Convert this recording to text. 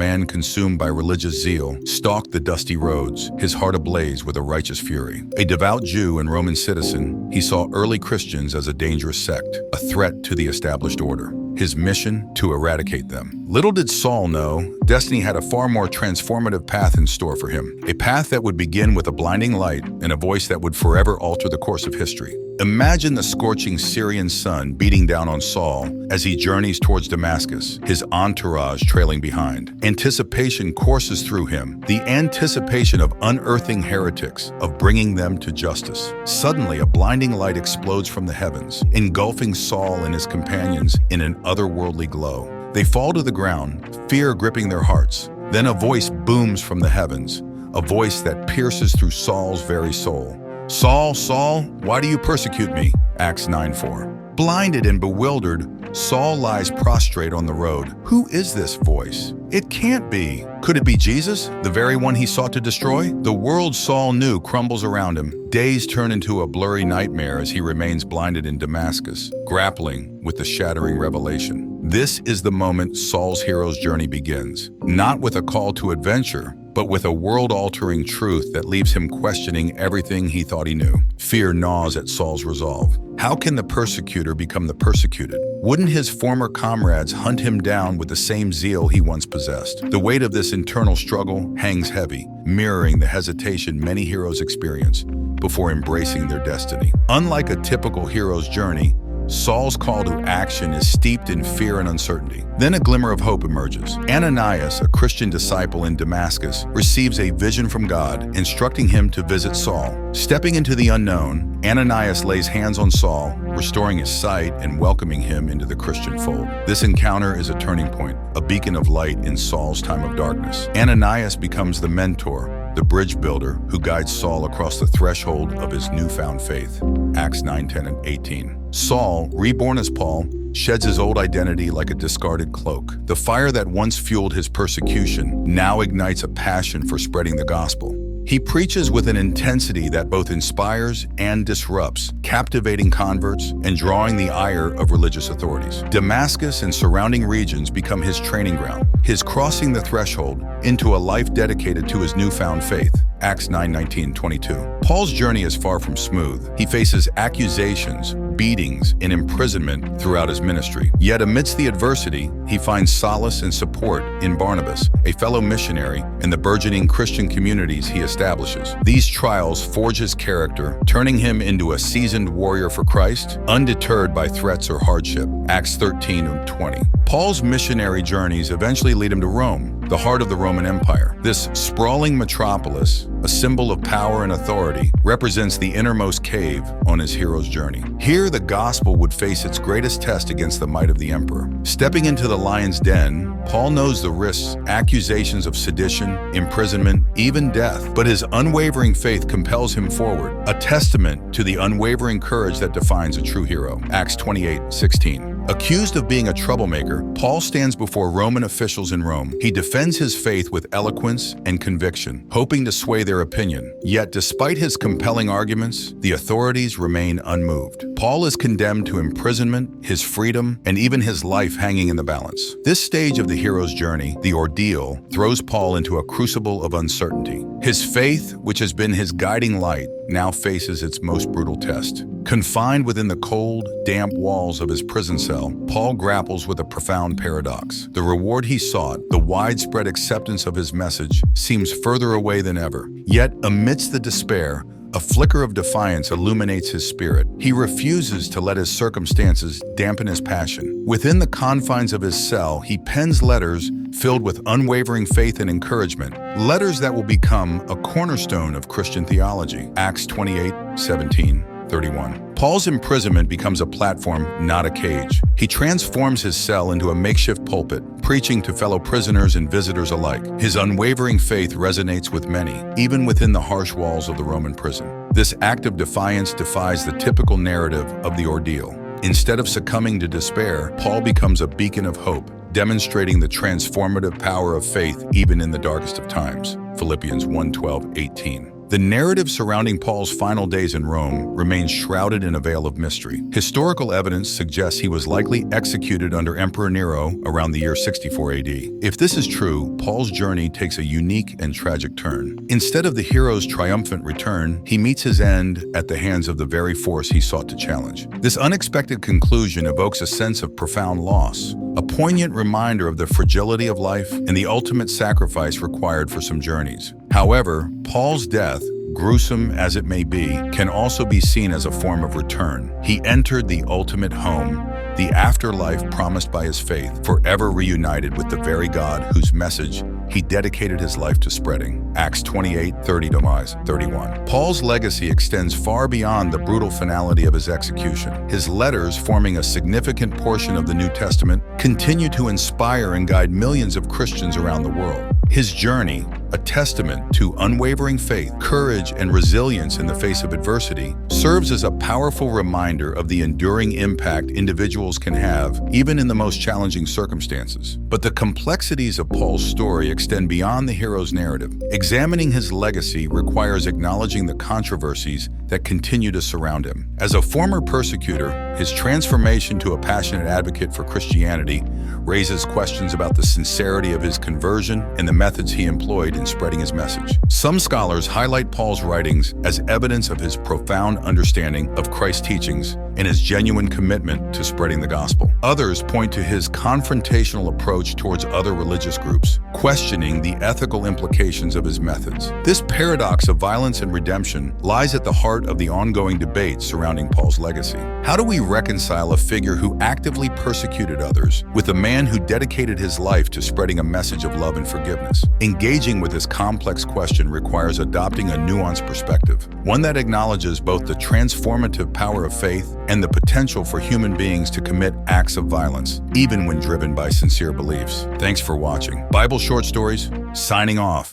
man consumed by religious zeal, stalked the dusty roads, his heart ablaze with a righteous fury. A devout Jew and Roman citizen, he saw early Christians as a dangerous sect, a threat to the established order. His mission, to eradicate them. Little did Saul know, destiny had a far more transformative path in store for him. A path that would begin with a blinding light and a voice that would forever alter the course of history. Imagine the scorching Syrian sun beating down on Saul as he journeys towards Damascus, his entourage trailing behind. Anticipation courses through him, the anticipation of unearthing heretics, of bringing them to justice. Suddenly, a blinding light explodes from the heavens, engulfing Saul and his companions in an otherworldly glow. They fall to the ground, fear gripping their hearts. Then a voice booms from the heavens, a voice that pierces through Saul's very soul. "Saul, Saul, why do you persecute me?" Acts 9:4. Blinded and bewildered, Saul lies prostrate on the road. Who is this voice? It can't be. Could it be Jesus, the very one he sought to destroy? The world Saul knew crumbles around him. Days turn into a blurry nightmare as he remains blinded in Damascus, grappling with the shattering revelation. This is the moment Saul's hero's journey begins, not with a call to adventure, but with a world-altering truth that leaves him questioning everything he thought he knew. Fear gnaws at Saul's resolve. How can the persecutor become the persecuted? Wouldn't his former comrades hunt him down with the same zeal he once possessed? The weight of this internal struggle hangs heavy, mirroring the hesitation many heroes experience before embracing their destiny. Unlike a typical hero's journey, Saul's call to action is steeped in fear and uncertainty. Then a glimmer of hope emerges. Ananias, a Christian disciple in Damascus, receives a vision from God, instructing him to visit Saul. Stepping into the unknown, Ananias lays hands on Saul, restoring his sight and welcoming him into the Christian fold. This encounter is a turning point, a beacon of light in Saul's time of darkness. Ananias becomes the mentor, the bridge builder who guides Saul across the threshold of his newfound faith. Acts 9:10 and 18. Saul, reborn as Paul, sheds his old identity like a discarded cloak. The fire that once fueled his persecution now ignites a passion for spreading the gospel. He preaches with an intensity that both inspires and disrupts, captivating converts and drawing the ire of religious authorities. Damascus and surrounding regions become his training ground, his crossing the threshold into a life dedicated to his newfound faith. Acts 9:19-22. Paul's journey is far from smooth. He faces accusations, beatings, and imprisonment throughout his ministry. Yet amidst the adversity, he finds solace and support in Barnabas, a fellow missionary, and the burgeoning Christian communities he establishes. These trials forge his character, turning him into a seasoned warrior for Christ, undeterred by threats or hardship. Acts 13:20. Paul's missionary journeys eventually lead him to Rome, the heart of the Roman Empire. This sprawling metropolis, a symbol of power and authority, represents the innermost cave on his hero's journey. Here, the gospel would face its greatest test against the might of the emperor. Stepping into the lion's den, Paul knows the risks, accusations of sedition, imprisonment, even death. But his unwavering faith compels him forward, a testament to the unwavering courage that defines a true hero. Acts 28:16. Accused of being a troublemaker, Paul stands before Roman officials in Rome. He defends his faith with eloquence and conviction, hoping to sway their opinion. Yet, despite his compelling arguments, the authorities remain unmoved. Paul is condemned to imprisonment, his freedom, and even his life hanging in the balance. This stage of the hero's journey, the ordeal, throws Paul into a crucible of uncertainty. His faith, which has been his guiding light, now faces its most brutal test. Confined within the cold, damp walls of his prison cell, Paul grapples with a profound paradox. The reward he sought, the widespread acceptance of his message, seems further away than ever. Yet, amidst the despair, a flicker of defiance illuminates his spirit. He refuses to let his circumstances dampen his passion. Within the confines of his cell, he pens letters filled with unwavering faith and encouragement, letters that will become a cornerstone of Christian theology. Acts 28:17-31. Paul's imprisonment becomes a platform, not a cage. He transforms his cell into a makeshift pulpit, preaching to fellow prisoners and visitors alike. His unwavering faith resonates with many, even within the harsh walls of the Roman prison. This act of defiance defies the typical narrative of the ordeal. Instead of succumbing to despair, Paul becomes a beacon of hope, demonstrating the transformative power of faith even in the darkest of times. Philippians 1:12-18. The narrative surrounding Paul's final days in Rome remains shrouded in a veil of mystery. Historical evidence suggests he was likely executed under Emperor Nero around the year 64 AD. If this is true, Paul's journey takes a unique and tragic turn. Instead of the hero's triumphant return, he meets his end at the hands of the very force he sought to challenge. This unexpected conclusion evokes a sense of profound loss, a poignant reminder of the fragility of life and the ultimate sacrifice required for some journeys. However, Paul's death, gruesome as it may be, can also be seen as a form of return. He entered the ultimate home, the afterlife promised by his faith, forever reunited with the very God whose message he dedicated his life to spreading. Acts 28:30 demise 31. Paul's legacy extends far beyond the brutal finality of his execution. His letters, forming a significant portion of the New Testament, continue to inspire and guide millions of Christians around the world. His journey, a testament to unwavering faith, courage, and resilience in the face of adversity, serves as a powerful reminder of the enduring impact individuals can have, even in the most challenging circumstances. But the complexities of Paul's story extend beyond the hero's narrative. Examining his legacy requires acknowledging the controversies that continue to surround him. As a former persecutor, his transformation to a passionate advocate for Christianity raises questions about the sincerity of his conversion and the methods he employed in spreading his message. Some scholars highlight Paul's writings as evidence of his profound understanding of Christ's teachings and his genuine commitment to spreading the gospel. Others point to his confrontational approach towards other religious groups, questioning the ethical implications of his methods. This paradox of violence and redemption lies at the heart of the ongoing debate surrounding Paul's legacy. How do we reconcile a figure who actively persecuted others with a man who dedicated his life to spreading a message of love and forgiveness? Engaging with this complex question requires adopting a nuanced perspective, one that acknowledges both the transformative power of faith and the potential for human beings to commit acts of violence, even when driven by sincere beliefs. Thanks for watching. Bible Short Stories, signing off.